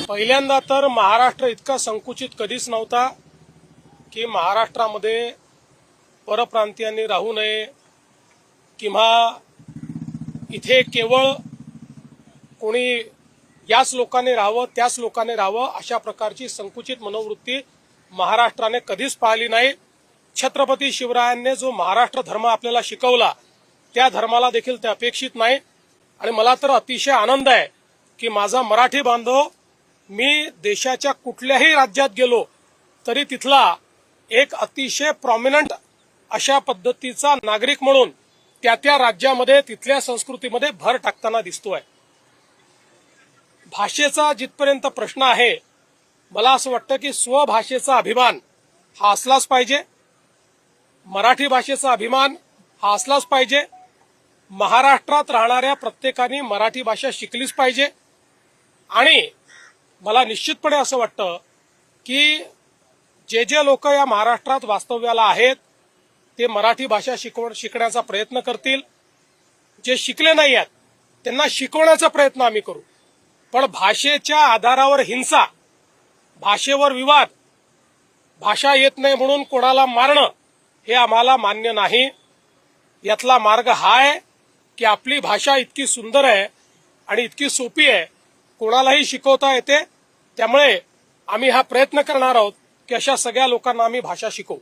पहिल्यांदा तर महाराष्ट्र इतका संकुचित कधीच नव्हता की महाराष्ट्रामध्ये परप्रांतीयांनी राहू नये किंवा इथे केवळ कोणी याच लोकांनी राहावं त्याच लोकांनी राहावं अशा प्रकारची संकुचित मनोवृत्ती महाराष्ट्राने कधीच पाहिली नाही। छत्रपती शिवरायांनी जो महाराष्ट्र धर्म आपल्याला शिकवला त्या धर्माला देखील ते अपेक्षित नाही। आणि मला तर अतिशय आनंद आहे की माझा मराठी बांधव मी देशाच्या कुठल्याही राज्यात गेलो तरी तिथला एक अतिशय प्रॉमिनंट अशा पद्धतीचा नागरिक म्हणून त्या राज्यामध्ये तिथल्या संस्कृतीमध्ये भर टाकताना दिसतोय। भाषेचा जिथपर्यंत प्रश्न आहे मला असं वाटतं की स्वभाषेचा अभिमान हा असलाच पाहिजे, मराठी भाषेचा अभिमान हा असलाच पाहिजे। महाराष्ट्रात राहणाऱ्या प्रत्येकाने मराठी भाषा शिकलीच पाहिजे। आणि मला निश्चितपणे असं वाटतं की जे लोक या महाराष्ट्रात वास्तव्याला आहेत ते मराठी भाषा शिकण्याचा प्रयत्न करतील। जे शिकले नाही आहेत त्यांना शिकवण्याचा प्रयत्न आम्ही करू। पण भाषेच्या आधारावर हिंसा, भाषेवर विवाद, भाषा येत नाही म्हणून कोणाला मारणं हे आम्हाला मान्य नाही। यातला मार्ग हा आहे की आपली भाषा इतकी सुंदर आहे आणि इतकी सोपी आहे, कोणालाही शिकवता येते। त्यामुळे आम्ही हा प्रयत्न करणार आहोत की अशा सगळ्या लोकांना आम्ही भाषा शिकवू।